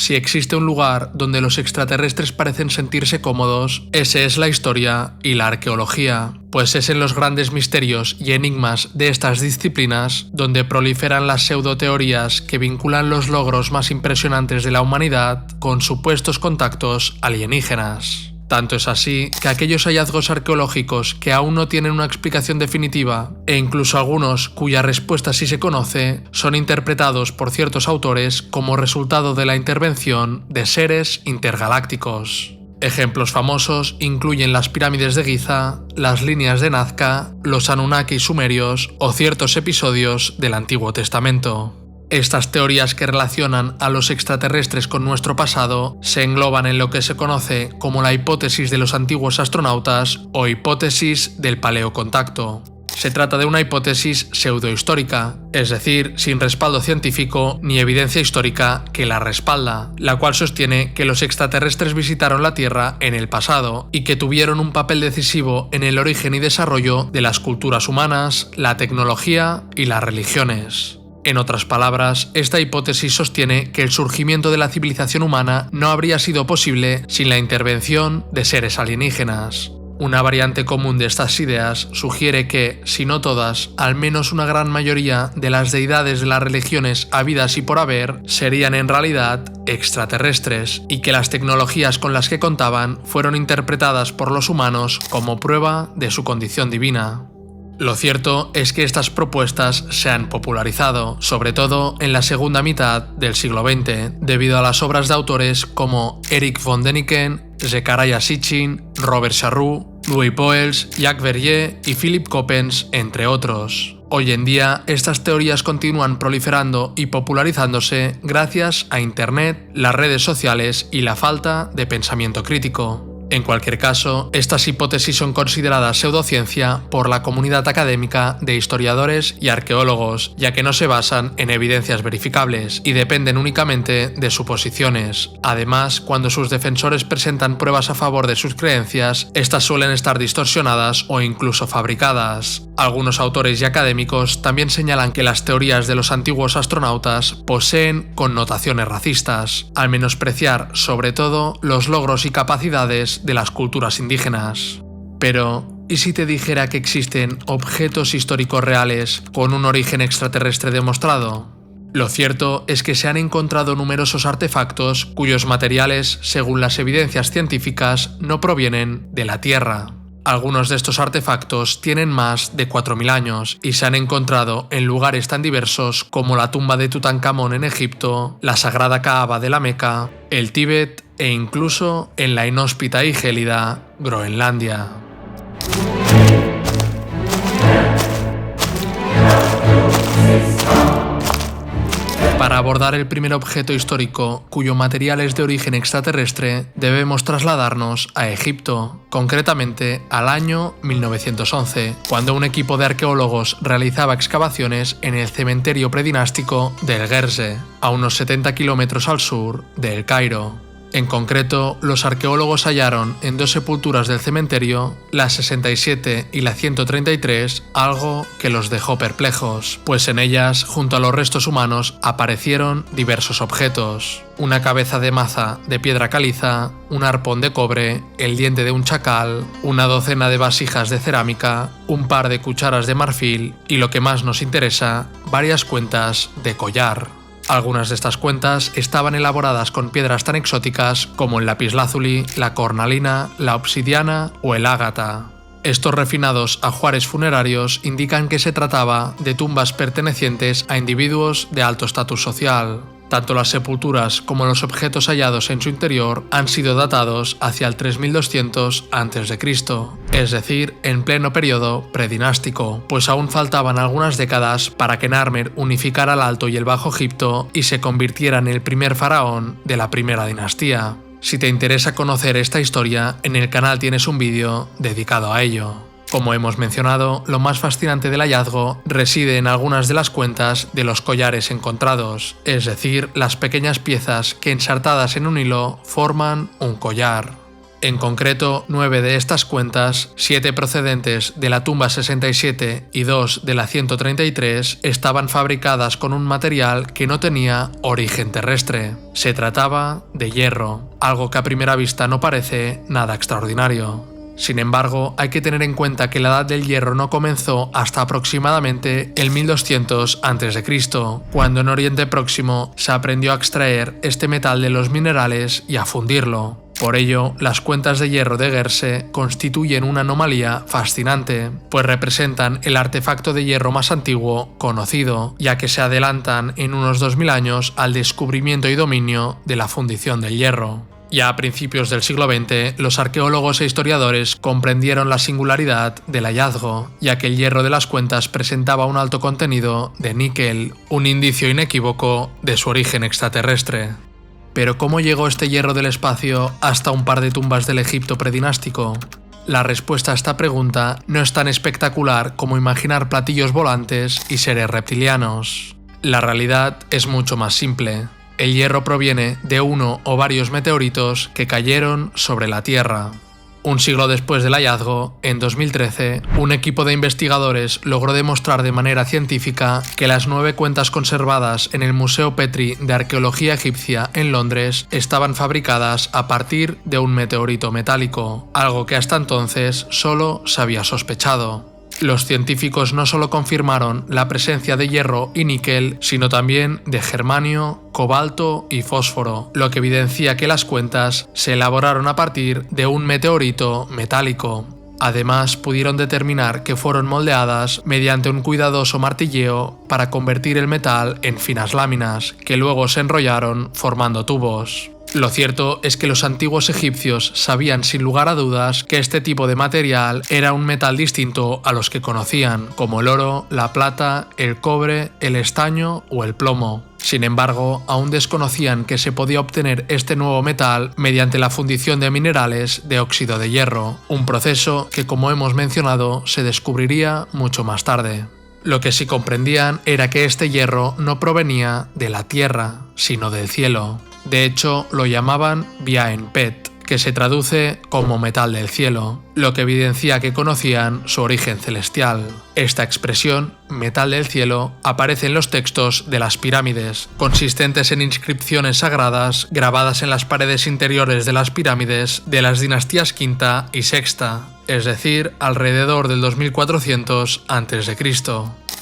Si existe un lugar donde los extraterrestres parecen sentirse cómodos, ese es la historia y la arqueología, pues es en los grandes misterios y enigmas de estas disciplinas donde proliferan las pseudoteorías que vinculan los logros más impresionantes de la humanidad con supuestos contactos alienígenas. Tanto es así que aquellos hallazgos arqueológicos que aún no tienen una explicación definitiva, e incluso algunos cuya respuesta sí se conoce, son interpretados por ciertos autores como resultado de la intervención de seres intergalácticos. Ejemplos famosos incluyen las pirámides de Giza, las líneas de Nazca, los Anunnaki sumerios o ciertos episodios del Antiguo Testamento. Estas teorías que relacionan a los extraterrestres con nuestro pasado se engloban en lo que se conoce como la hipótesis de los antiguos astronautas o hipótesis del paleocontacto. Se trata de una hipótesis pseudohistórica, es decir, sin respaldo científico ni evidencia histórica que la respalda, la cual sostiene que los extraterrestres visitaron la Tierra en el pasado y que tuvieron un papel decisivo en el origen y desarrollo de las culturas humanas, la tecnología y las religiones. En otras palabras, esta hipótesis sostiene que el surgimiento de la civilización humana no habría sido posible sin la intervención de seres alienígenas. Una variante común de estas ideas sugiere que, si no todas, al menos una gran mayoría de las deidades de las religiones habidas y por haber serían en realidad extraterrestres y que las tecnologías con las que contaban fueron interpretadas por los humanos como prueba de su condición divina. Lo cierto es que estas propuestas se han popularizado, sobre todo en la segunda mitad del siglo XX, debido a las obras de autores como Erich von Däniken, Zecharia Sitchin, Robert Charroux, Louis Boels, Jacques Verrier y Philip Coppens, entre otros. Hoy en día, estas teorías continúan proliferando y popularizándose gracias a Internet, las redes sociales y la falta de pensamiento crítico. En cualquier caso, estas hipótesis son consideradas pseudociencia por la comunidad académica de historiadores y arqueólogos, ya que no se basan en evidencias verificables y dependen únicamente de suposiciones. Además, cuando sus defensores presentan pruebas a favor de sus creencias, estas suelen estar distorsionadas o incluso fabricadas. Algunos autores y académicos también señalan que las teorías de los antiguos astronautas poseen connotaciones racistas, al menospreciar sobre todo los logros y capacidades de las culturas indígenas. Pero, ¿y si te dijera que existen objetos históricos reales con un origen extraterrestre demostrado? Lo cierto es que se han encontrado numerosos artefactos cuyos materiales, según las evidencias científicas, no provienen de la Tierra. Algunos de estos artefactos tienen más de 4.000 años y se han encontrado en lugares tan diversos como la tumba de Tutankamón en Egipto, la Sagrada Kaaba de la Meca, el Tíbet e incluso en la inhóspita y gélida Groenlandia. Para abordar el primer objeto histórico cuyo material es de origen extraterrestre, debemos trasladarnos a Egipto, concretamente al año 1911, cuando un equipo de arqueólogos realizaba excavaciones en el cementerio predinástico del Gersé, a unos 70 kilómetros al sur de El Cairo. En concreto, los arqueólogos hallaron en dos sepulturas del cementerio, la 67 y la 133, algo que los dejó perplejos, pues en ellas, junto a los restos humanos, aparecieron diversos objetos: una cabeza de maza de piedra caliza, un arpón de cobre, el diente de un chacal, una docena de vasijas de cerámica, un par de cucharas de marfil y, lo que más nos interesa, varias cuentas de collar. Algunas de estas cuentas estaban elaboradas con piedras tan exóticas como el lapislázuli, la cornalina, la obsidiana o el ágata. Estos refinados ajuares funerarios indican que se trataba de tumbas pertenecientes a individuos de alto estatus social. Tanto las sepulturas como los objetos hallados en su interior han sido datados hacia el 3200 a.C., es decir, en pleno periodo predinástico, pues aún faltaban algunas décadas para que Narmer unificara el Alto y el Bajo Egipto y se convirtiera en el primer faraón de la primera dinastía. Si te interesa conocer esta historia, en el canal tienes un vídeo dedicado a ello. Como hemos mencionado, lo más fascinante del hallazgo reside en algunas de las cuentas de los collares encontrados, es decir, las pequeñas piezas que ensartadas en un hilo forman un collar. En concreto, 9 de estas cuentas, 7 procedentes de la tumba 67 y 2 de la 133, estaban fabricadas con un material que no tenía origen terrestre. Se trataba de hierro, algo que a primera vista no parece nada extraordinario. Sin embargo, hay que tener en cuenta que la edad del hierro no comenzó hasta aproximadamente el 1200 a.C., cuando en Oriente Próximo se aprendió a extraer este metal de los minerales y a fundirlo. Por ello, las cuentas de hierro de Guerse constituyen una anomalía fascinante, pues representan el artefacto de hierro más antiguo conocido, ya que se adelantan en unos 2000 años al descubrimiento y dominio de la fundición del hierro. Ya a principios del siglo XX, los arqueólogos e historiadores comprendieron la singularidad del hallazgo, ya que el hierro de las cuentas presentaba un alto contenido de níquel, un indicio inequívoco de su origen extraterrestre. Pero ¿cómo llegó este hierro del espacio hasta un par de tumbas del Egipto predinástico? La respuesta a esta pregunta no es tan espectacular como imaginar platillos volantes y seres reptilianos. La realidad es mucho más simple. El hierro proviene de uno o varios meteoritos que cayeron sobre la Tierra. Un siglo después del hallazgo, en 2013, un equipo de investigadores logró demostrar de manera científica que las 9 cuentas conservadas en el Museo Petrie de Arqueología Egipcia en Londres estaban fabricadas a partir de un meteorito metálico, algo que hasta entonces solo se había sospechado. Los científicos no solo confirmaron la presencia de hierro y níquel, sino también de germanio, cobalto y fósforo, lo que evidencia que las cuentas se elaboraron a partir de un meteorito metálico. Además, pudieron determinar que fueron moldeadas mediante un cuidadoso martilleo para convertir el metal en finas láminas, que luego se enrollaron formando tubos. Lo cierto es que los antiguos egipcios sabían sin lugar a dudas que este tipo de material era un metal distinto a los que conocían, como el oro, la plata, el cobre, el estaño o el plomo. Sin embargo, aún desconocían que se podía obtener este nuevo metal mediante la fundición de minerales de óxido de hierro, un proceso que, como hemos mencionado, se descubriría mucho más tarde. Lo que sí comprendían era que este hierro no provenía de la tierra, sino del cielo. De hecho, lo llamaban Biaenpet, que se traduce como metal del cielo, lo que evidencia que conocían su origen celestial. Esta expresión, metal del cielo, aparece en los textos de las pirámides, consistentes en inscripciones sagradas grabadas en las paredes interiores de las pirámides de las dinastías V y VI, es decir, alrededor del 2400 a.C.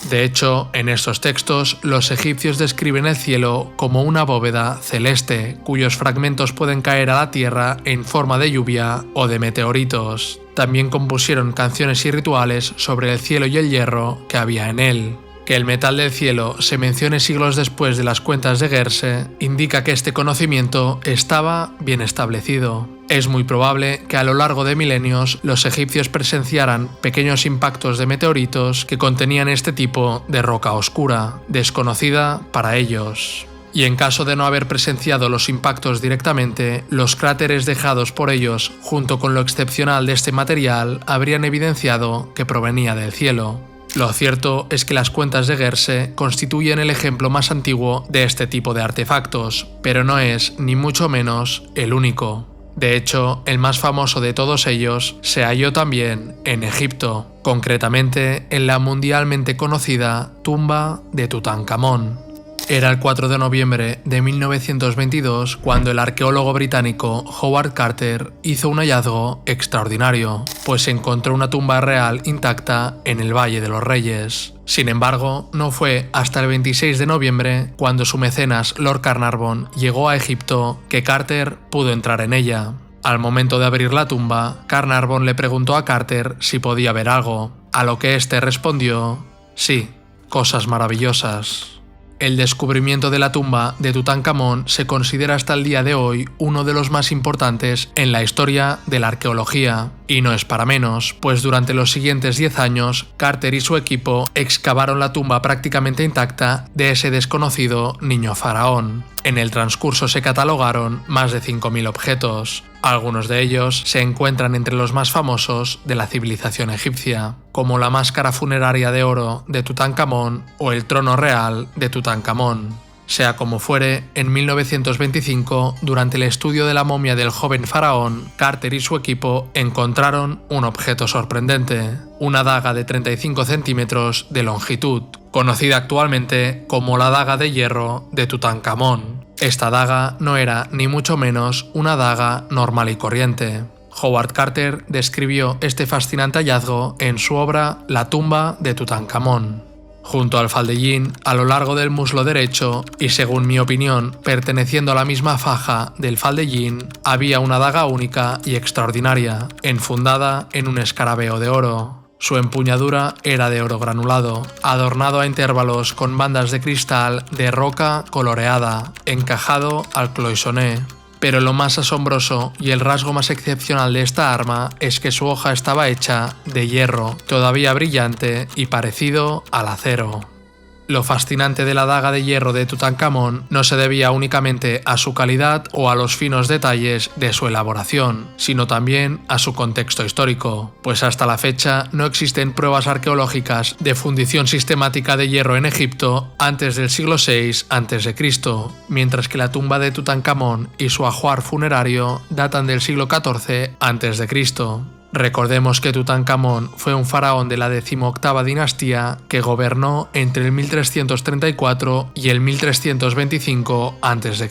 De hecho, en estos textos, los egipcios describen el cielo como una bóveda celeste, cuyos fragmentos pueden caer a la tierra en forma de lluvia o de meteoritos. También compusieron canciones y rituales sobre el cielo y el hierro que había en él. Que el metal del cielo se mencione siglos después de las cuentas de Guerse indica que este conocimiento estaba bien establecido. Es muy probable que a lo largo de milenios los egipcios presenciaran pequeños impactos de meteoritos que contenían este tipo de roca oscura, desconocida para ellos. Y en caso de no haber presenciado los impactos directamente, los cráteres dejados por ellos, junto con lo excepcional de este material, habrían evidenciado que provenía del cielo. Lo cierto es que las cuentas de Guerse constituyen el ejemplo más antiguo de este tipo de artefactos, pero no es, ni mucho menos, el único. De hecho, el más famoso de todos ellos se halló también en Egipto, concretamente en la mundialmente conocida tumba de Tutankamón. Era el 4 de noviembre de 1922 cuando el arqueólogo británico Howard Carter hizo un hallazgo extraordinario, pues encontró una tumba real intacta en el Valle de los Reyes. Sin embargo, no fue hasta el 26 de noviembre, cuando su mecenas Lord Carnarvon llegó a Egipto, que Carter pudo entrar en ella. Al momento de abrir la tumba, Carnarvon le preguntó a Carter si podía ver algo, a lo que éste respondió: sí, cosas maravillosas. El descubrimiento de la tumba de Tutankamón se considera hasta el día de hoy uno de los más importantes en la historia de la arqueología. Y no es para menos, pues durante los siguientes 10 años, Carter y su equipo excavaron la tumba prácticamente intacta de ese desconocido niño faraón. En el transcurso se catalogaron más de 5.000 objetos. Algunos de ellos se encuentran entre los más famosos de la civilización egipcia, como la máscara funeraria de oro de Tutankamón o el trono real de Tutankamón. Sea como fuere, en 1925, durante el estudio de la momia del joven faraón, Carter y su equipo encontraron un objeto sorprendente, una daga de 35 centímetros de longitud, conocida actualmente como la daga de hierro de Tutankamón. Esta daga no era ni mucho menos una daga normal y corriente. Howard Carter describió este fascinante hallazgo en su obra La tumba de Tutankamón. Junto al faldellín, a lo largo del muslo derecho, y según mi opinión, perteneciendo a la misma faja del faldellín, había una daga única y extraordinaria, enfundada en un escarabeo de oro. Su empuñadura era de oro granulado, adornado a intervalos con bandas de cristal de roca coloreada, encajado al cloisonné. Pero lo más asombroso y el rasgo más excepcional de esta arma es que su hoja estaba hecha de hierro, todavía brillante y parecido al acero. Lo fascinante de la daga de hierro de Tutankamón no se debía únicamente a su calidad o a los finos detalles de su elaboración, sino también a su contexto histórico, pues hasta la fecha no existen pruebas arqueológicas de fundición sistemática de hierro en Egipto antes del siglo VI a.C., mientras que la tumba de Tutankamón y su ajuar funerario datan del siglo XIV a.C. Recordemos que Tutankamón fue un faraón de la 18ª dinastía que gobernó entre el 1334 y el 1325 a.C.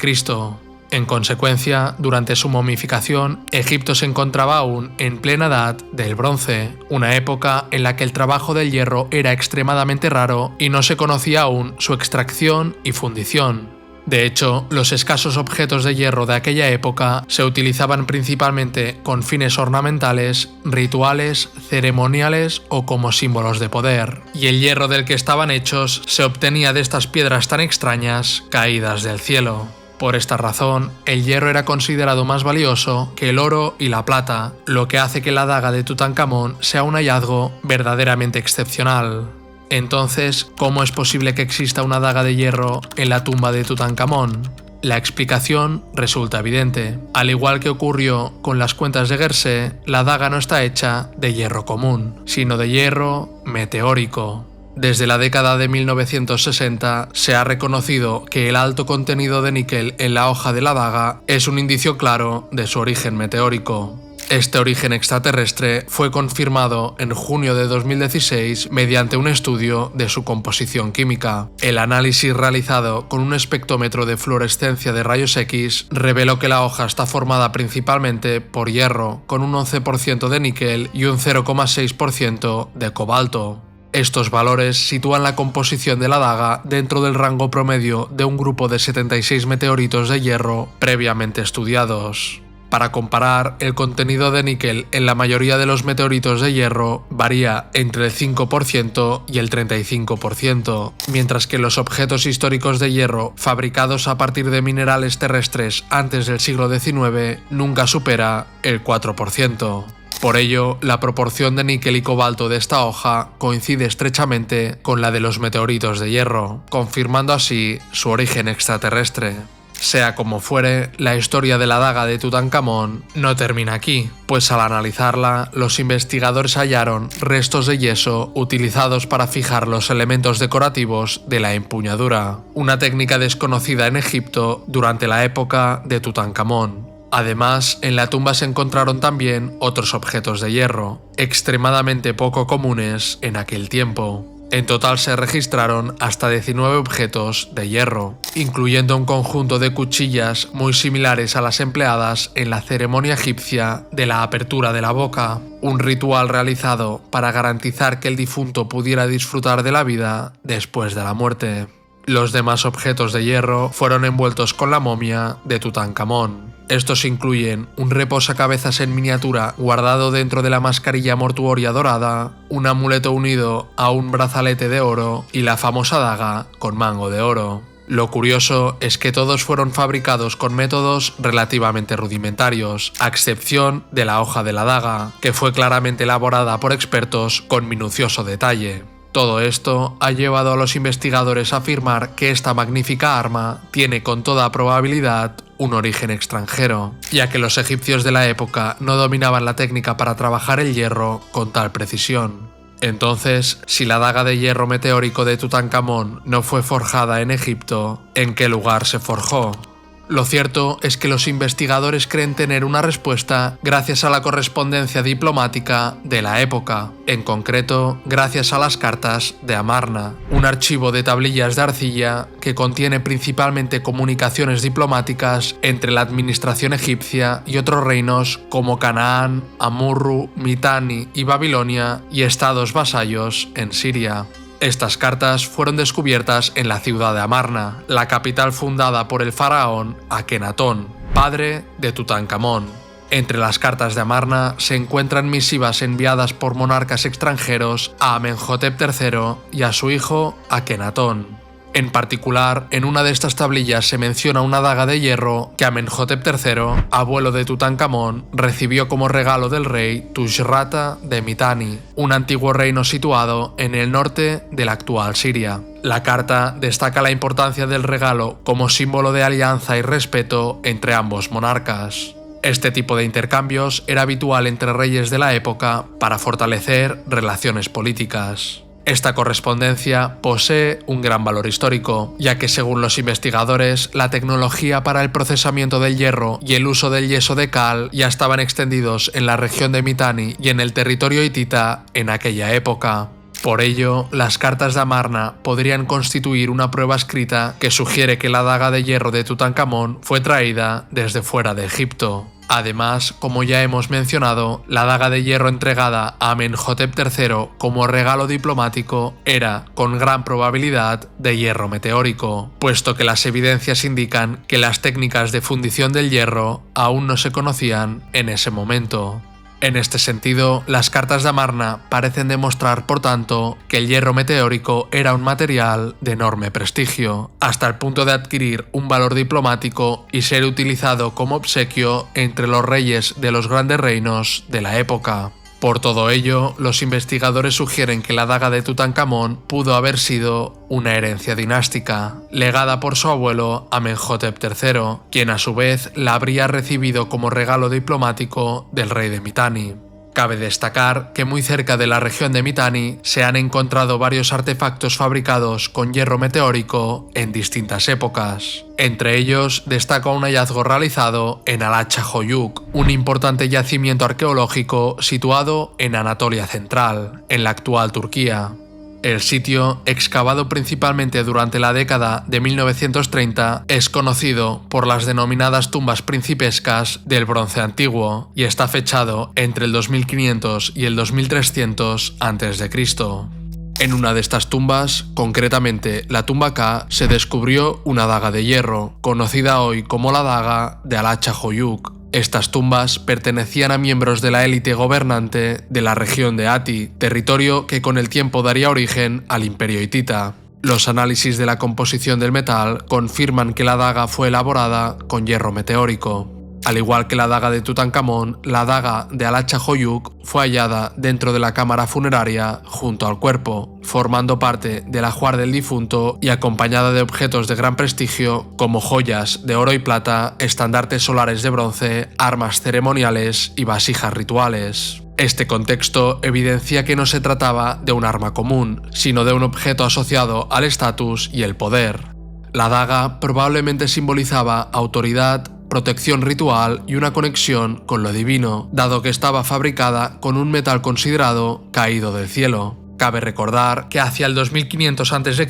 En consecuencia, durante su momificación, Egipto se encontraba aún en plena edad del bronce, una época en la que el trabajo del hierro era extremadamente raro y no se conocía aún su extracción y fundición. De hecho, los escasos objetos de hierro de aquella época se utilizaban principalmente con fines ornamentales, rituales, ceremoniales o como símbolos de poder, y el hierro del que estaban hechos se obtenía de estas piedras tan extrañas caídas del cielo. Por esta razón, el hierro era considerado más valioso que el oro y la plata, lo que hace que la daga de Tutankamón sea un hallazgo verdaderamente excepcional. Entonces, ¿cómo es posible que exista una daga de hierro en la tumba de Tutankamón? La explicación resulta evidente. Al igual que ocurrió con las cuentas de Guercé, la daga no está hecha de hierro común, sino de hierro meteórico. Desde la década de 1960 se ha reconocido que el alto contenido de níquel en la hoja de la daga es un indicio claro de su origen meteórico. Este origen extraterrestre fue confirmado en junio de 2016 mediante un estudio de su composición química. El análisis realizado con un espectrómetro de fluorescencia de rayos X reveló que la hoja está formada principalmente por hierro, con un 11% de níquel y un 0,6% de cobalto. Estos valores sitúan la composición de la daga dentro del rango promedio de un grupo de 76 meteoritos de hierro previamente estudiados. Para comparar, el contenido de níquel en la mayoría de los meteoritos de hierro varía entre el 5% y el 35%, mientras que los objetos históricos de hierro fabricados a partir de minerales terrestres antes del siglo XIX nunca supera el 4%. Por ello, la proporción de níquel y cobalto de esta hoja coincide estrechamente con la de los meteoritos de hierro, confirmando así su origen extraterrestre. Sea como fuere, la historia de la daga de Tutankamón no termina aquí, pues al analizarla, los investigadores hallaron restos de yeso utilizados para fijar los elementos decorativos de la empuñadura, una técnica desconocida en Egipto durante la época de Tutankamón. Además, en la tumba se encontraron también otros objetos de hierro, extremadamente poco comunes en aquel tiempo. En total se registraron hasta 19 objetos de hierro, incluyendo un conjunto de cuchillas muy similares a las empleadas en la ceremonia egipcia de la apertura de la boca, un ritual realizado para garantizar que el difunto pudiera disfrutar de la vida después de la muerte. Los demás objetos de hierro fueron envueltos con la momia de Tutankamón. Estos incluyen un reposacabezas en miniatura guardado dentro de la mascarilla mortuoria dorada, un amuleto unido a un brazalete de oro y la famosa daga con mango de oro. Lo curioso es que todos fueron fabricados con métodos relativamente rudimentarios, a excepción de la hoja de la daga, que fue claramente elaborada por expertos con minucioso detalle. Todo esto ha llevado a los investigadores a afirmar que esta magnífica arma tiene con toda probabilidad un origen extranjero, ya que los egipcios de la época no dominaban la técnica para trabajar el hierro con tal precisión. Entonces, si la daga de hierro meteórico de Tutankamón no fue forjada en Egipto, ¿en qué lugar se forjó? Lo cierto es que los investigadores creen tener una respuesta gracias a la correspondencia diplomática de la época, en concreto gracias a las cartas de Amarna, un archivo de tablillas de arcilla que contiene principalmente comunicaciones diplomáticas entre la administración egipcia y otros reinos como Canaán, Amurru, Mitanni y Babilonia y estados vasallos en Siria. Estas cartas fueron descubiertas en la ciudad de Amarna, la capital fundada por el faraón Akenatón, padre de Tutankamón. Entre las cartas de Amarna se encuentran misivas enviadas por monarcas extranjeros a Amenhotep III y a su hijo Akenatón. En particular, en una de estas tablillas se menciona una daga de hierro que Amenhotep III, abuelo de Tutankamón, recibió como regalo del rey Tushratta de Mitanni, un antiguo reino situado en el norte de la actual Siria. La carta destaca la importancia del regalo como símbolo de alianza y respeto entre ambos monarcas. Este tipo de intercambios era habitual entre reyes de la época para fortalecer relaciones políticas. Esta correspondencia posee un gran valor histórico, ya que según los investigadores, la tecnología para el procesamiento del hierro y el uso del yeso de cal ya estaban extendidos en la región de Mitanni y en el territorio hitita en aquella época. Por ello, las cartas de Amarna podrían constituir una prueba escrita que sugiere que la daga de hierro de Tutankamón fue traída desde fuera de Egipto. Además, como ya hemos mencionado, la daga de hierro entregada a Amenhotep III como regalo diplomático era, con gran probabilidad, de hierro meteórico, puesto que las evidencias indican que las técnicas de fundición del hierro aún no se conocían en ese momento. En este sentido, las cartas de Amarna parecen demostrar, por tanto, que el hierro meteórico era un material de enorme prestigio, hasta el punto de adquirir un valor diplomático y ser utilizado como obsequio entre los reyes de los grandes reinos de la época. Por todo ello, los investigadores sugieren que la daga de Tutankamón pudo haber sido una herencia dinástica, legada por su abuelo Amenhotep III, quien a su vez la habría recibido como regalo diplomático del rey de Mitanni. Cabe destacar que muy cerca de la región de Mitanni se han encontrado varios artefactos fabricados con hierro meteórico en distintas épocas. Entre ellos destaca un hallazgo realizado en Alachahoyuk, un importante yacimiento arqueológico situado en Anatolia Central, en la actual Turquía. El sitio, excavado principalmente durante la década de 1930, es conocido por las denominadas tumbas principescas del Bronce Antiguo y está fechado entre el 2500 y el 2300 a.C. En una de estas tumbas, concretamente la tumba K, se descubrió una daga de hierro, conocida hoy como la daga de Alachahoyuk. Estas tumbas pertenecían a miembros de la élite gobernante de la región de Ati, territorio que con el tiempo daría origen al imperio hitita. Los análisis de la composición del metal confirman que la daga fue elaborada con hierro meteórico. Al igual que la daga de Tutankamón, la daga de Alachahoyuk fue hallada dentro de la cámara funeraria junto al cuerpo, formando parte del ajuar del difunto y acompañada de objetos de gran prestigio como joyas de oro y plata, estandartes solares de bronce, armas ceremoniales y vasijas rituales. Este contexto evidencia que no se trataba de un arma común, sino de un objeto asociado al estatus y el poder. La daga probablemente simbolizaba autoridad, protección ritual y una conexión con lo divino, dado que estaba fabricada con un metal considerado caído del cielo. Cabe recordar que hacia el 2500 a.C.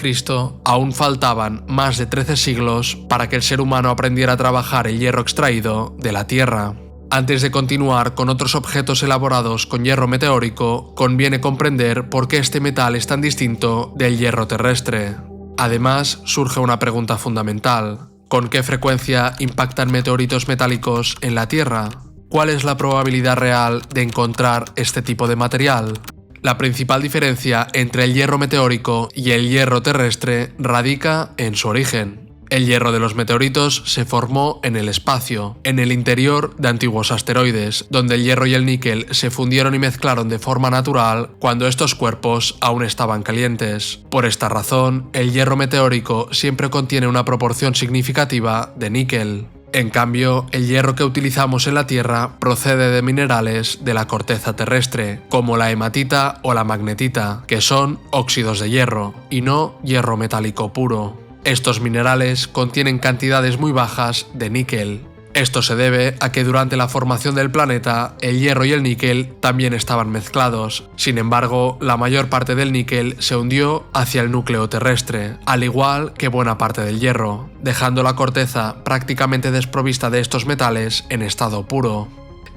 aún faltaban más de 13 siglos para que el ser humano aprendiera a trabajar el hierro extraído de la tierra. Antes de continuar con otros objetos elaborados con hierro meteórico, conviene comprender por qué este metal es tan distinto del hierro terrestre. Además, surge una pregunta fundamental. ¿Con qué frecuencia impactan meteoritos metálicos en la Tierra? ¿Cuál es la probabilidad real de encontrar este tipo de material? La principal diferencia entre el hierro meteórico y el hierro terrestre radica en su origen. El hierro de los meteoritos se formó en el espacio, en el interior de antiguos asteroides, donde el hierro y el níquel se fundieron y mezclaron de forma natural cuando estos cuerpos aún estaban calientes. Por esta razón, el hierro meteórico siempre contiene una proporción significativa de níquel. En cambio, el hierro que utilizamos en la Tierra procede de minerales de la corteza terrestre, como la hematita o la magnetita, que son óxidos de hierro, y no hierro metálico puro. Estos minerales contienen cantidades muy bajas de níquel. Esto se debe a que durante la formación del planeta, el hierro y el níquel también estaban mezclados. Sin embargo, la mayor parte del níquel se hundió hacia el núcleo terrestre, al igual que buena parte del hierro, dejando la corteza prácticamente desprovista de estos metales en estado puro.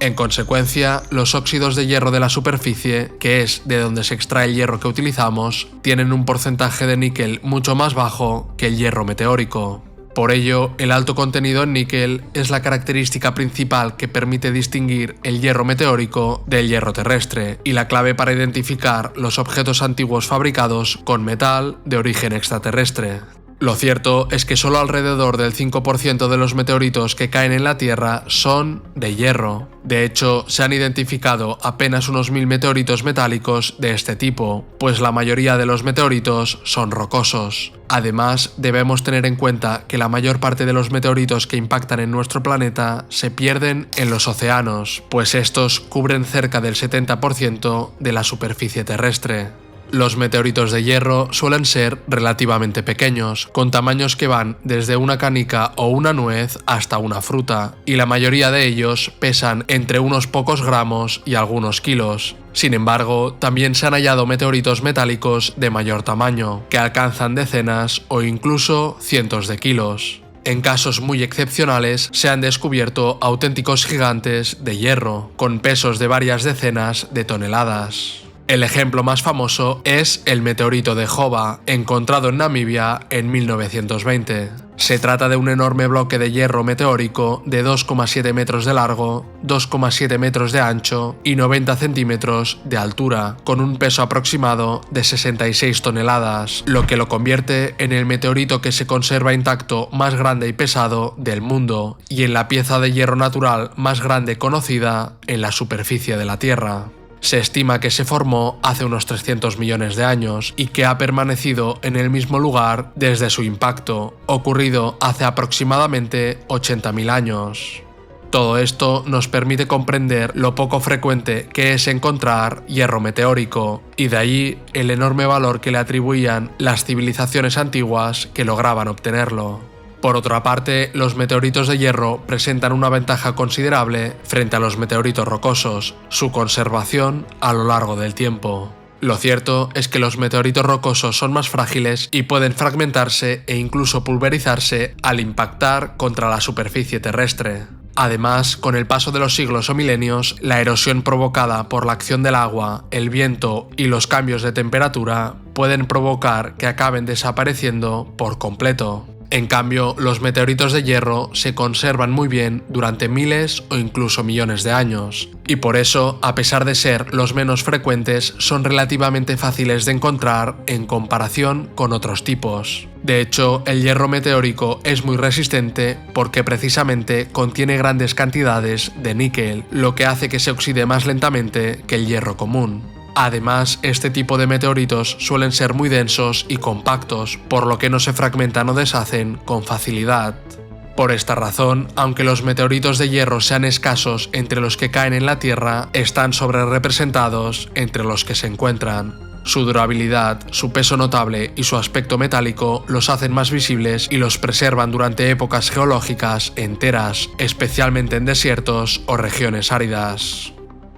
En consecuencia, los óxidos de hierro de la superficie, que es de donde se extrae el hierro que utilizamos, tienen un porcentaje de níquel mucho más bajo que el hierro meteórico. Por ello, el alto contenido en níquel es la característica principal que permite distinguir el hierro meteórico del hierro terrestre y la clave para identificar los objetos antiguos fabricados con metal de origen extraterrestre. Lo cierto es que solo alrededor del 5% de los meteoritos que caen en la Tierra son de hierro. De hecho, se han identificado apenas unos 1000 meteoritos metálicos de este tipo, pues la mayoría de los meteoritos son rocosos. Además, debemos tener en cuenta que la mayor parte de los meteoritos que impactan en nuestro planeta se pierden en los océanos, pues estos cubren cerca del 70% de la superficie terrestre. Los meteoritos de hierro suelen ser relativamente pequeños, con tamaños que van desde una canica o una nuez hasta una fruta, y la mayoría de ellos pesan entre unos pocos gramos y algunos kilos. Sin embargo, también se han hallado meteoritos metálicos de mayor tamaño, que alcanzan decenas o incluso cientos de kilos. En casos muy excepcionales se han descubierto auténticos gigantes de hierro, con pesos de varias decenas de toneladas. El ejemplo más famoso es el meteorito de Jova, encontrado en Namibia en 1920. Se trata de un enorme bloque de hierro meteórico de 2,7 metros de largo, 2,7 metros de ancho y 90 centímetros de altura, con un peso aproximado de 66 toneladas, lo que lo convierte en el meteorito que se conserva intacto más grande y pesado del mundo, y en la pieza de hierro natural más grande conocida en la superficie de la Tierra. Se estima que se formó hace unos 300 millones de años y que ha permanecido en el mismo lugar desde su impacto, ocurrido hace aproximadamente 80.000 años. Todo esto nos permite comprender lo poco frecuente que es encontrar hierro meteórico, y de ahí el enorme valor que le atribuían las civilizaciones antiguas que lograban obtenerlo. Por otra parte, los meteoritos de hierro presentan una ventaja considerable frente a los meteoritos rocosos: su conservación a lo largo del tiempo. Lo cierto es que los meteoritos rocosos son más frágiles y pueden fragmentarse e incluso pulverizarse al impactar contra la superficie terrestre. Además, con el paso de los siglos o milenios, la erosión provocada por la acción del agua, el viento y los cambios de temperatura pueden provocar que acaben desapareciendo por completo. En cambio, los meteoritos de hierro se conservan muy bien durante miles o incluso millones de años, y por eso, a pesar de ser los menos frecuentes, son relativamente fáciles de encontrar en comparación con otros tipos. De hecho, el hierro meteórico es muy resistente porque precisamente contiene grandes cantidades de níquel, lo que hace que se oxide más lentamente que el hierro común. Además, este tipo de meteoritos suelen ser muy densos y compactos, por lo que no se fragmentan o deshacen con facilidad. Por esta razón, aunque los meteoritos de hierro sean escasos entre los que caen en la Tierra, están sobrerepresentados entre los que se encuentran. Su durabilidad, su peso notable y su aspecto metálico los hacen más visibles y los preservan durante épocas geológicas enteras, especialmente en desiertos o regiones áridas.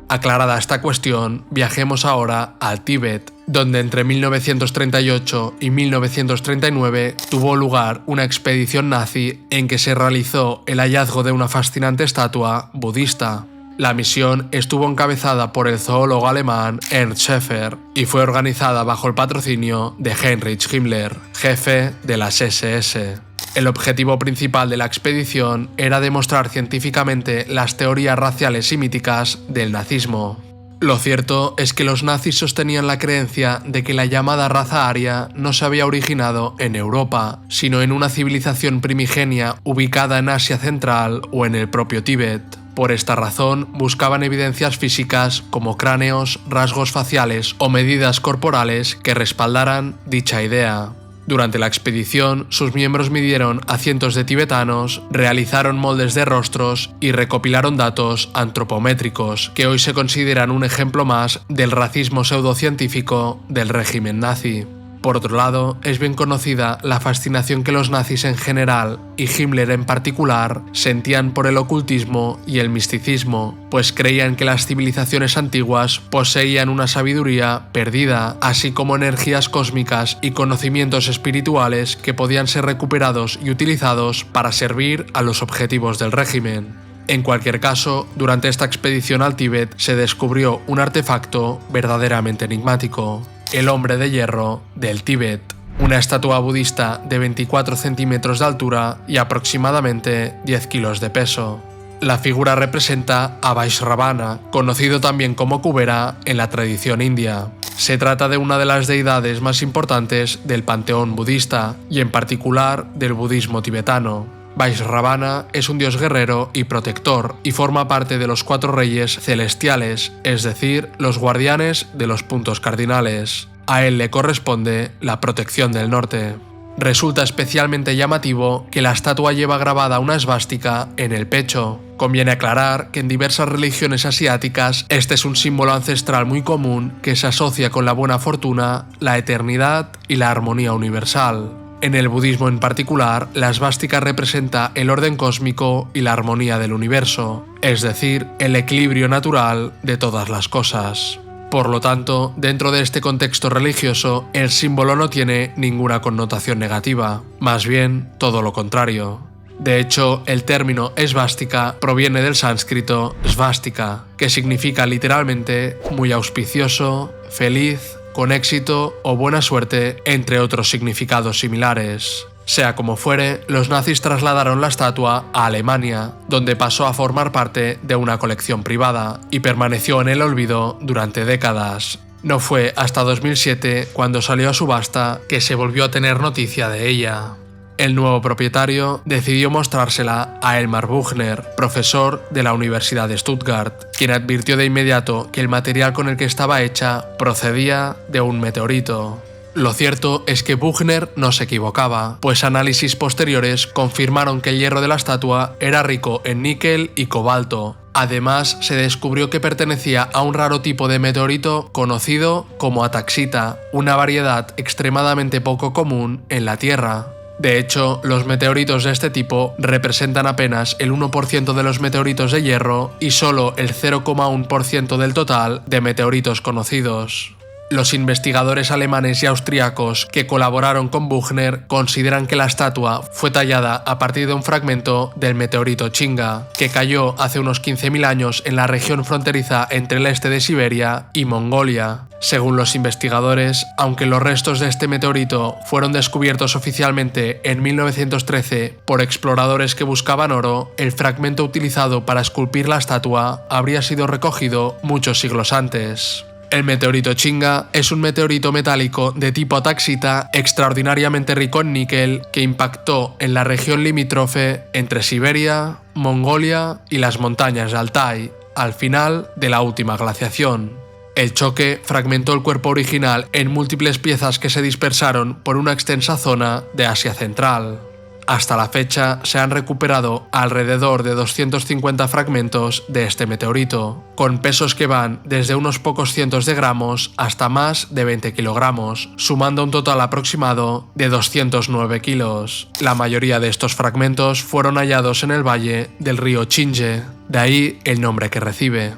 Aclarada esta cuestión, viajemos ahora al Tíbet, donde entre 1938 y 1939 tuvo lugar una expedición nazi en que se realizó el hallazgo de una fascinante estatua budista. La misión estuvo encabezada por el zoólogo alemán Ernst Schäfer y fue organizada bajo el patrocinio de Heinrich Himmler, jefe de las SS. El objetivo principal de la expedición era demostrar científicamente las teorías raciales y míticas del nazismo. Lo cierto es que los nazis sostenían la creencia de que la llamada raza aria no se había originado en Europa, sino en una civilización primigenia ubicada en Asia Central o en el propio Tíbet. Por esta razón, buscaban evidencias físicas como cráneos, rasgos faciales o medidas corporales que respaldaran dicha idea. Durante la expedición, sus miembros midieron a cientos de tibetanos, realizaron moldes de rostros y recopilaron datos antropométricos, que hoy se consideran un ejemplo más del racismo pseudocientífico del régimen nazi. Por otro lado, es bien conocida la fascinación que los nazis en general, y Himmler en particular, sentían por el ocultismo y el misticismo, pues creían que las civilizaciones antiguas poseían una sabiduría perdida, así como energías cósmicas y conocimientos espirituales que podían ser recuperados y utilizados para servir a los objetivos del régimen. En cualquier caso, durante esta expedición al Tíbet se descubrió un artefacto verdaderamente enigmático: el hombre de hierro del Tíbet, una estatua budista de 24 centímetros de altura y aproximadamente 10 kilos de peso. La figura representa a Vaisravana, conocido también como Kubera en la tradición india. Se trata de una de las deidades más importantes del panteón budista y en particular del budismo tibetano. Vaisravana es un dios guerrero y protector y forma parte de los 4 reyes celestiales, es decir, los guardianes de los puntos cardinales. A él le corresponde la protección del norte. Resulta especialmente llamativo que la estatua lleva grabada una esvástica en el pecho. Conviene aclarar que en diversas religiones asiáticas este es un símbolo ancestral muy común que se asocia con la buena fortuna, la eternidad y la armonía universal. En el budismo en particular, la esvástica representa el orden cósmico y la armonía del universo, es decir, el equilibrio natural de todas las cosas. Por lo tanto, dentro de este contexto religioso, el símbolo no tiene ninguna connotación negativa, más bien todo lo contrario. De hecho, el término esvástica proviene del sánscrito svástika, que significa literalmente muy auspicioso, feliz, con éxito o buena suerte, entre otros significados similares. Sea como fuere, los nazis trasladaron la estatua a Alemania, donde pasó a formar parte de una colección privada y permaneció en el olvido durante décadas. No fue hasta 2007, cuando salió a subasta, que se volvió a tener noticia de ella. El nuevo propietario decidió mostrársela a Elmar Buchner, profesor de la Universidad de Stuttgart, quien advirtió de inmediato que el material con el que estaba hecha procedía de un meteorito. Lo cierto es que Buchner no se equivocaba, pues análisis posteriores confirmaron que el hierro de la estatua era rico en níquel y cobalto. Además, se descubrió que pertenecía a un raro tipo de meteorito conocido como ataxita, una variedad extremadamente poco común en la Tierra. De hecho, los meteoritos de este tipo representan apenas el 1% de los meteoritos de hierro y solo el 0,1% del total de meteoritos conocidos. Los investigadores alemanes y austriacos que colaboraron con Buchner consideran que la estatua fue tallada a partir de un fragmento del meteorito Chinga, que cayó hace unos 15.000 años en la región fronteriza entre el este de Siberia y Mongolia. Según los investigadores, aunque los restos de este meteorito fueron descubiertos oficialmente en 1913 por exploradores que buscaban oro, el fragmento utilizado para esculpir la estatua habría sido recogido muchos siglos antes. El meteorito Chinga es un meteorito metálico de tipo ataxita extraordinariamente rico en níquel que impactó en la región limítrofe entre Siberia, Mongolia y las montañas de Altai, al final de la última glaciación. El choque fragmentó el cuerpo original en múltiples piezas que se dispersaron por una extensa zona de Asia Central. Hasta la fecha se han recuperado alrededor de 250 fragmentos de este meteorito, con pesos que van desde unos pocos cientos de gramos hasta más de 20 kilogramos, sumando un total aproximado de 209 kilos. La mayoría de estos fragmentos fueron hallados en el valle del río Chinje, de ahí el nombre que recibe.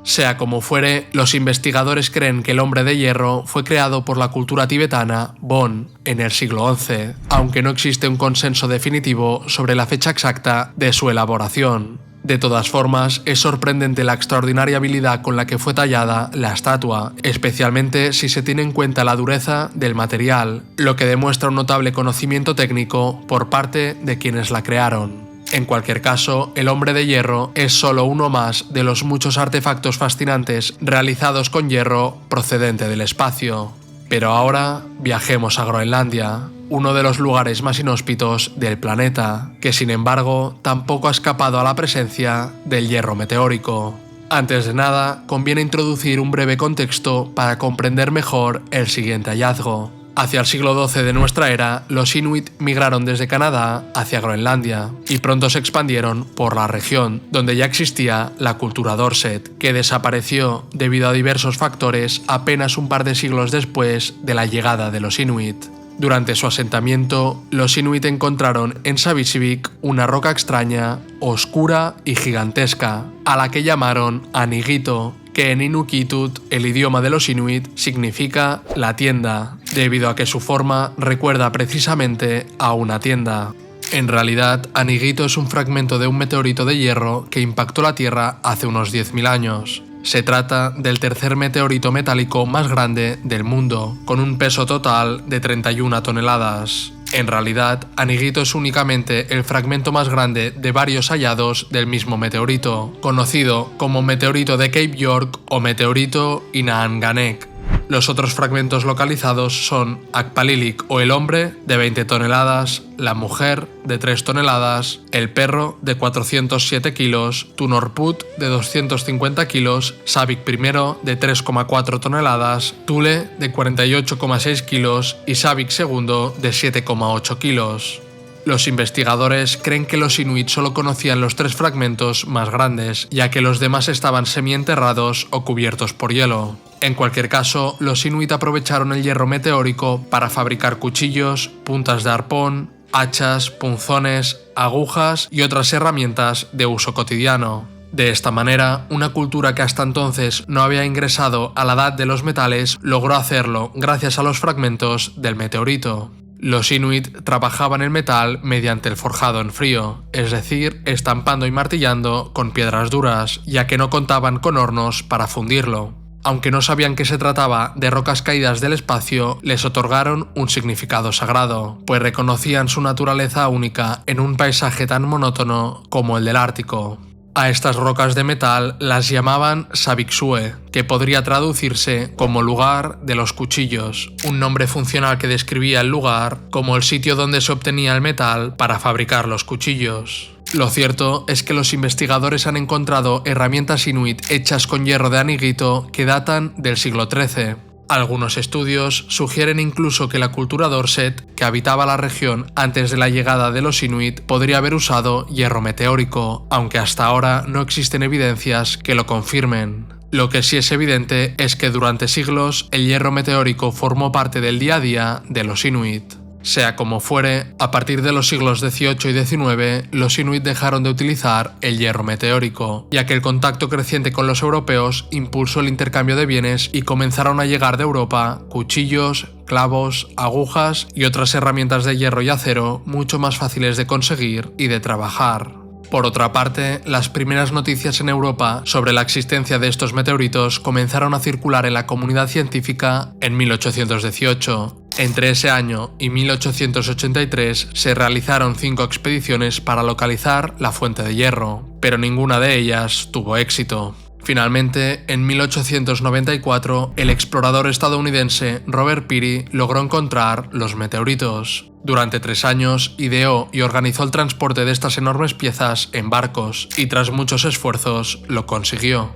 Sea como fuere, los investigadores creen que el hombre de hierro fue creado por la cultura tibetana Bon en el siglo XI, aunque no existe un consenso definitivo sobre la fecha exacta de su elaboración. De todas formas, es sorprendente la extraordinaria habilidad con la que fue tallada la estatua, especialmente si se tiene en cuenta la dureza del material, lo que demuestra un notable conocimiento técnico por parte de quienes la crearon. En cualquier caso, el hombre de hierro es solo uno más de los muchos artefactos fascinantes realizados con hierro procedente del espacio. Pero ahora viajemos a Groenlandia, uno de los lugares más inhóspitos del planeta, que sin embargo tampoco ha escapado a la presencia del hierro meteórico. Antes de nada, conviene introducir un breve contexto para comprender mejor el siguiente hallazgo. Hacia el siglo XII de nuestra era, los inuit migraron desde Canadá hacia Groenlandia y pronto se expandieron por la región, donde ya existía la cultura Dorset, que desapareció debido a diversos factores apenas un par de siglos después de la llegada de los inuit. Durante su asentamiento, los inuit encontraron en Savissivik una roca extraña, oscura y gigantesca, a la que llamaron Anigito, que en Inuktitut, el idioma de los inuit, significa la tienda, debido a que su forma recuerda precisamente a una tienda. En realidad, Anigito es un fragmento de un meteorito de hierro que impactó la Tierra hace unos 10.000 años. Se trata del tercer meteorito metálico más grande del mundo, con un peso total de 31 toneladas. En realidad, Anigito es únicamente el fragmento más grande de varios hallados del mismo meteorito, conocido como meteorito de Cape York o meteorito Inaanganek. Los otros fragmentos localizados son Akpalilik o el hombre de 20 toneladas, la mujer de 3 toneladas, el perro de 407 kilos, Tunorput de 250 kilos, Savik I de 3,4 toneladas, Thule de 48,6 kilos y Savik II de 7,8 kilos. Los investigadores creen que los inuit solo conocían los 3 fragmentos más grandes, ya que los demás estaban semienterrados o cubiertos por hielo. En cualquier caso, los inuit aprovecharon el hierro meteórico para fabricar cuchillos, puntas de arpón, hachas, punzones, agujas y otras herramientas de uso cotidiano. De esta manera, una cultura que hasta entonces no había ingresado a la edad de los metales logró hacerlo gracias a los fragmentos del meteorito. Los inuit trabajaban el metal mediante el forjado en frío, es decir, estampando y martillando con piedras duras, ya que no contaban con hornos para fundirlo. Aunque no sabían que se trataba de rocas caídas del espacio, les otorgaron un significado sagrado, pues reconocían su naturaleza única en un paisaje tan monótono como el del Ártico. A estas rocas de metal las llamaban Saviksue, que podría traducirse como lugar de los cuchillos, un nombre funcional que describía el lugar como el sitio donde se obtenía el metal para fabricar los cuchillos. Lo cierto es que los investigadores han encontrado herramientas inuit hechas con hierro de Anigito que datan del siglo XIII. Algunos estudios sugieren incluso que la cultura Dorset, que habitaba la región antes de la llegada de los inuit, podría haber usado hierro meteórico, aunque hasta ahora no existen evidencias que lo confirmen. Lo que sí es evidente es que durante siglos el hierro meteórico formó parte del día a día de los inuit. Sea como fuere, a partir de los siglos XVIII y XIX, los inuit dejaron de utilizar el hierro meteórico, ya que el contacto creciente con los europeos impulsó el intercambio de bienes y comenzaron a llegar de Europa cuchillos, clavos, agujas y otras herramientas de hierro y acero mucho más fáciles de conseguir y de trabajar. Por otra parte, las primeras noticias en Europa sobre la existencia de estos meteoritos comenzaron a circular en la comunidad científica en 1818. Entre ese año y 1883 se realizaron 5 expediciones para localizar la fuente de hierro, pero ninguna de ellas tuvo éxito. Finalmente, en 1894, el explorador estadounidense Robert Peary logró encontrar los meteoritos. Durante 3 años, ideó y organizó el transporte de estas enormes piezas en barcos, y tras muchos esfuerzos, lo consiguió.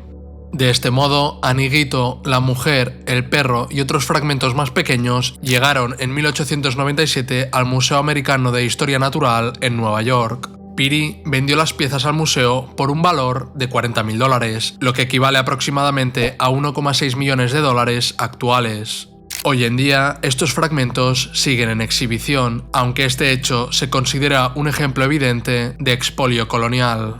De este modo, Anigito, la mujer, el perro y otros fragmentos más pequeños llegaron en 1897 al Museo Americano de Historia Natural en Nueva York. Peary vendió las piezas al museo por un valor de $40.000, lo que equivale aproximadamente a 1,6 millones de dólares actuales. Hoy en día, estos fragmentos siguen en exhibición, aunque este hecho se considera un ejemplo evidente de expolio colonial.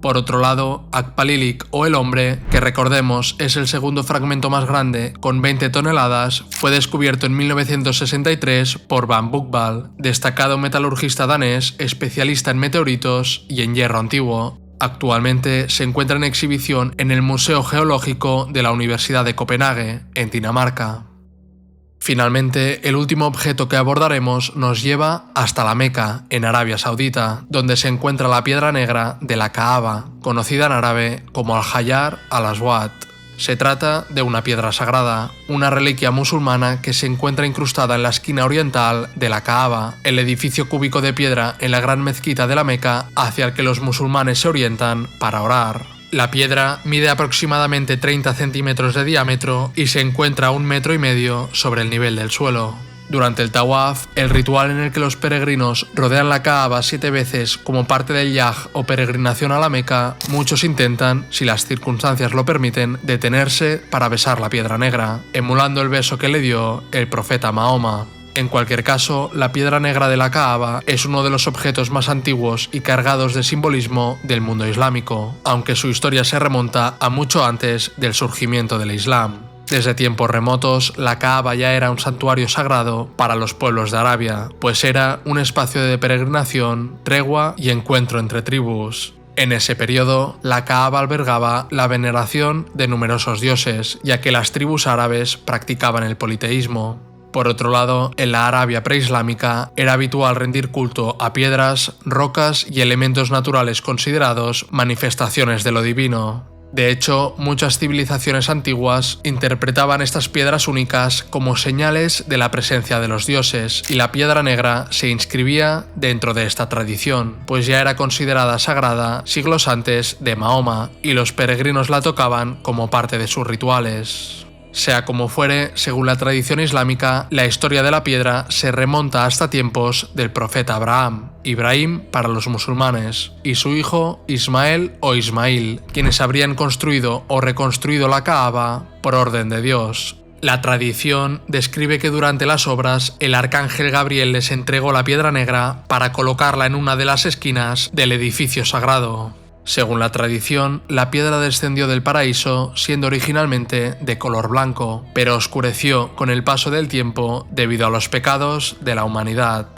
Por otro lado, Akpalilik o el hombre, que recordemos es el segundo fragmento más grande, con 20 toneladas, fue descubierto en 1963 por Van Buchwald, destacado metalurgista danés, especialista en meteoritos y en hierro antiguo. Actualmente se encuentra en exhibición en el Museo Geológico de la Universidad de Copenhague, en Dinamarca. Finalmente, el último objeto que abordaremos nos lleva hasta la Meca, en Arabia Saudita, donde se encuentra la piedra negra de la Kaaba, conocida en árabe como Al-Hajar al-Aswad. Se trata de una piedra sagrada, una reliquia musulmana que se encuentra incrustada en la esquina oriental de la Kaaba, el edificio cúbico de piedra en la gran mezquita de la Meca hacia el que los musulmanes se orientan para orar. La piedra mide aproximadamente 30 centímetros de diámetro y se encuentra a 1,5 metros sobre el nivel del suelo. Durante el tawaf, el ritual en el que los peregrinos rodean la Kaaba 7 veces como parte del Yaj o peregrinación a la Meca, muchos intentan, si las circunstancias lo permiten, detenerse para besar la piedra negra, emulando el beso que le dio el profeta Mahoma. En cualquier caso, la piedra negra de la Kaaba es uno de los objetos más antiguos y cargados de simbolismo del mundo islámico, aunque su historia se remonta a mucho antes del surgimiento del Islam. Desde tiempos remotos, la Kaaba ya era un santuario sagrado para los pueblos de Arabia, pues era un espacio de peregrinación, tregua y encuentro entre tribus. En ese periodo, la Kaaba albergaba la veneración de numerosos dioses, ya que las tribus árabes practicaban el politeísmo. Por otro lado, en la Arabia preislámica era habitual rendir culto a piedras, rocas y elementos naturales considerados manifestaciones de lo divino. De hecho, muchas civilizaciones antiguas interpretaban estas piedras únicas como señales de la presencia de los dioses, y la piedra negra se inscribía dentro de esta tradición, pues ya era considerada sagrada siglos antes de Mahoma, y los peregrinos la tocaban como parte de sus rituales. Sea como fuere, según la tradición islámica, la historia de la piedra se remonta hasta tiempos del profeta Abraham, Ibrahim para los musulmanes, y su hijo Ismael o Ismail, quienes habrían construido o reconstruido la Kaaba por orden de Dios. La tradición describe que durante las obras el arcángel Gabriel les entregó la piedra negra para colocarla en una de las esquinas del edificio sagrado. Según la tradición, la piedra descendió del paraíso siendo originalmente de color blanco, pero oscureció con el paso del tiempo debido a los pecados de la humanidad.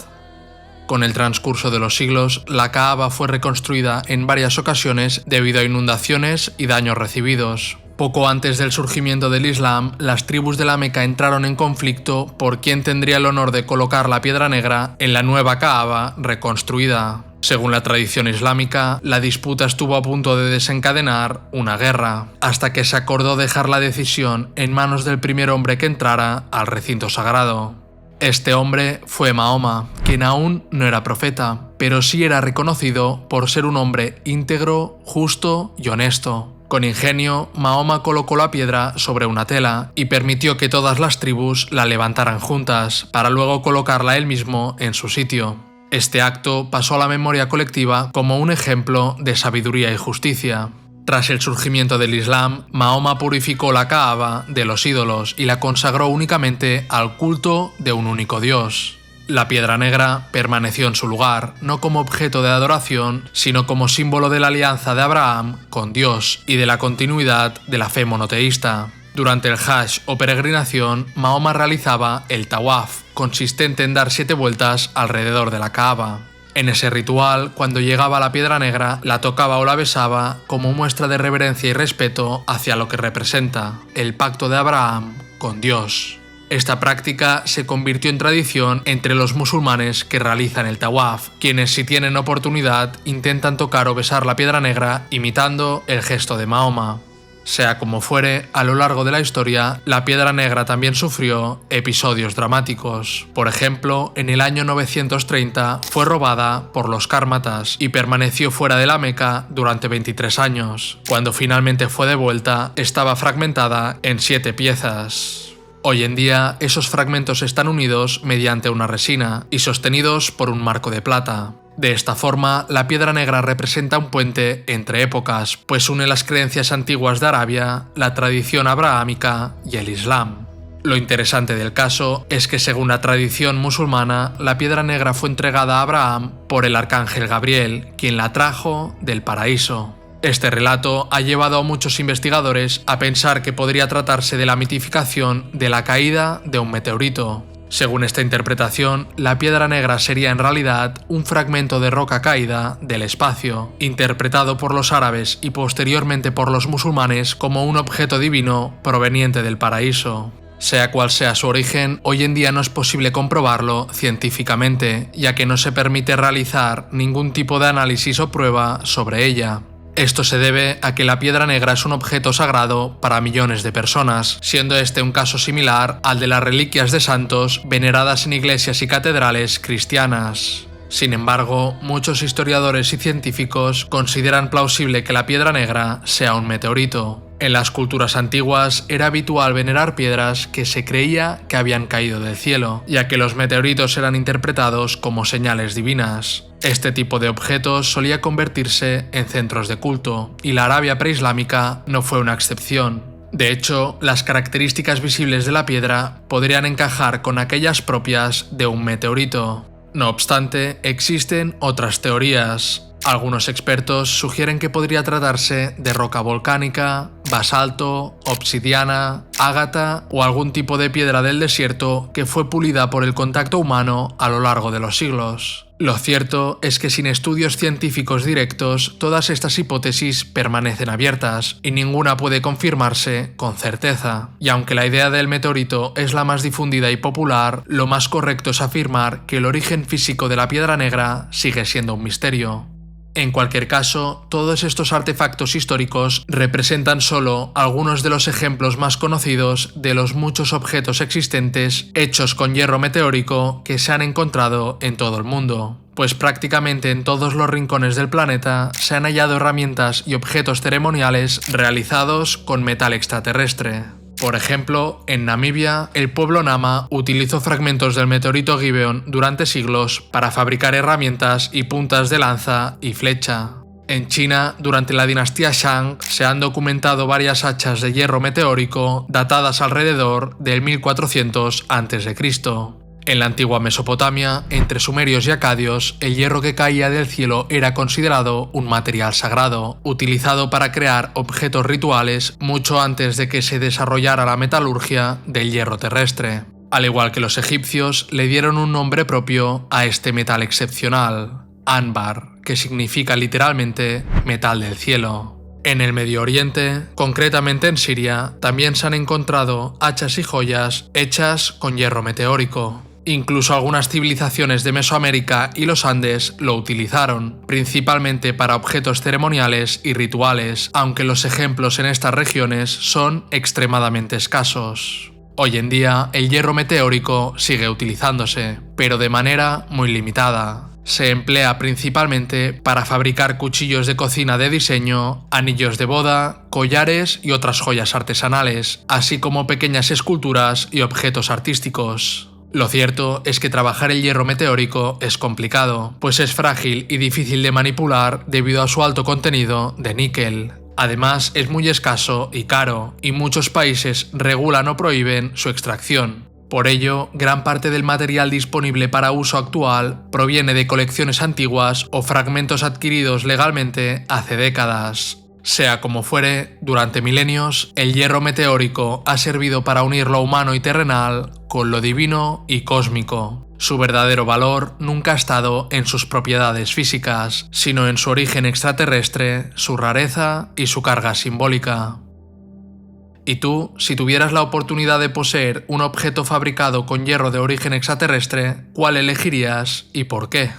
Con el transcurso de los siglos, la Kaaba fue reconstruida en varias ocasiones debido a inundaciones y daños recibidos. Poco antes del surgimiento del Islam, las tribus de la Meca entraron en conflicto por quién tendría el honor de colocar la piedra negra en la nueva Kaaba reconstruida. Según la tradición islámica, la disputa estuvo a punto de desencadenar una guerra, hasta que se acordó dejar la decisión en manos del primer hombre que entrara al recinto sagrado. Este hombre fue Mahoma, quien aún no era profeta, pero sí era reconocido por ser un hombre íntegro, justo y honesto. Con ingenio, Mahoma colocó la piedra sobre una tela y permitió que todas las tribus la levantaran juntas, para luego colocarla él mismo en su sitio. Este acto pasó a la memoria colectiva como un ejemplo de sabiduría y justicia. Tras el surgimiento del Islam, Mahoma purificó la Kaaba de los ídolos y la consagró únicamente al culto de un único Dios. La piedra negra permaneció en su lugar, no como objeto de adoración, sino como símbolo de la alianza de Abraham con Dios y de la continuidad de la fe monoteísta. Durante el Hajj o peregrinación, Mahoma realizaba el tawaf, consistente en dar 7 vueltas alrededor de la Kaaba. En ese ritual, cuando llegaba a la piedra negra, la tocaba o la besaba como muestra de reverencia y respeto hacia lo que representa, el pacto de Abraham con Dios. Esta práctica se convirtió en tradición entre los musulmanes que realizan el tawaf, quienes si tienen oportunidad intentan tocar o besar la piedra negra imitando el gesto de Mahoma. Sea como fuere, a lo largo de la historia, la piedra negra también sufrió episodios dramáticos. Por ejemplo, en el año 930 fue robada por los cármatas y permaneció fuera de la Meca durante 23 años. Cuando finalmente fue devuelta, estaba fragmentada en 7 piezas. Hoy en día, esos fragmentos están unidos mediante una resina y sostenidos por un marco de plata. De esta forma, la piedra negra representa un puente entre épocas, pues une las creencias antiguas de Arabia, la tradición abrahámica y el Islam. Lo interesante del caso es que según la tradición musulmana, la piedra negra fue entregada a Abraham por el arcángel Gabriel, quien la trajo del paraíso. Este relato ha llevado a muchos investigadores a pensar que podría tratarse de la mitificación de la caída de un meteorito. Según esta interpretación, la piedra negra sería en realidad un fragmento de roca caída del espacio, interpretado por los árabes y posteriormente por los musulmanes como un objeto divino proveniente del paraíso. Sea cual sea su origen, hoy en día no es posible comprobarlo científicamente, ya que no se permite realizar ningún tipo de análisis o prueba sobre ella. Esto se debe a que la piedra negra es un objeto sagrado para millones de personas, siendo este un caso similar al de las reliquias de santos veneradas en iglesias y catedrales cristianas. Sin embargo, muchos historiadores y científicos consideran plausible que la piedra negra sea un meteorito. En las culturas antiguas era habitual venerar piedras que se creía que habían caído del cielo, ya que los meteoritos eran interpretados como señales divinas. Este tipo de objetos solía convertirse en centros de culto, y la Arabia preislámica no fue una excepción. De hecho, las características visibles de la piedra podrían encajar con aquellas propias de un meteorito. No obstante, existen otras teorías. Algunos expertos sugieren que podría tratarse de roca volcánica, basalto, obsidiana, ágata o algún tipo de piedra del desierto que fue pulida por el contacto humano a lo largo de los siglos. Lo cierto es que sin estudios científicos directos, todas estas hipótesis permanecen abiertas y ninguna puede confirmarse con certeza. Y aunque la idea del meteorito es la más difundida y popular, lo más correcto es afirmar que el origen físico de la piedra negra sigue siendo un misterio. En cualquier caso, todos estos artefactos históricos representan solo algunos de los ejemplos más conocidos de los muchos objetos existentes hechos con hierro meteórico que se han encontrado en todo el mundo, pues prácticamente en todos los rincones del planeta se han hallado herramientas y objetos ceremoniales realizados con metal extraterrestre. Por ejemplo, en Namibia, el pueblo Nama utilizó fragmentos del meteorito Gibeon durante siglos para fabricar herramientas y puntas de lanza y flecha. En China, durante la dinastía Shang, se han documentado varias hachas de hierro meteórico datadas alrededor del 1400 a.C. En la antigua Mesopotamia, entre sumerios y acadios, el hierro que caía del cielo era considerado un material sagrado, utilizado para crear objetos rituales mucho antes de que se desarrollara la metalurgia del hierro terrestre. Al igual que los egipcios, le dieron un nombre propio a este metal excepcional, ámbar, que significa literalmente metal del cielo. En el Medio Oriente, concretamente en Siria, también se han encontrado hachas y joyas hechas con hierro meteórico. Incluso algunas civilizaciones de Mesoamérica y los Andes lo utilizaron, principalmente para objetos ceremoniales y rituales, aunque los ejemplos en estas regiones son extremadamente escasos. Hoy en día, el hierro meteórico sigue utilizándose, pero de manera muy limitada. Se emplea principalmente para fabricar cuchillos de cocina de diseño, anillos de boda, collares y otras joyas artesanales, así como pequeñas esculturas y objetos artísticos. Lo cierto es que trabajar el hierro meteórico es complicado, pues es frágil y difícil de manipular debido a su alto contenido de níquel. Además, es muy escaso y caro, y muchos países regulan o prohíben su extracción. Por ello, gran parte del material disponible para uso actual proviene de colecciones antiguas o fragmentos adquiridos legalmente hace décadas. Sea como fuere, durante milenios, el hierro meteórico ha servido para unir lo humano y terrenal con lo divino y cósmico. Su verdadero valor nunca ha estado en sus propiedades físicas, sino en su origen extraterrestre, su rareza y su carga simbólica. ¿Y tú, si tuvieras la oportunidad de poseer un objeto fabricado con hierro de origen extraterrestre, cuál elegirías y por qué?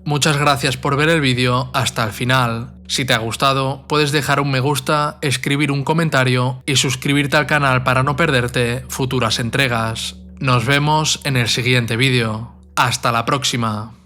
Muchas gracias por ver el vídeo hasta el final. Si te ha gustado, puedes dejar un me gusta, escribir un comentario y suscribirte al canal para no perderte futuras entregas. Nos vemos en el siguiente vídeo. ¡Hasta la próxima!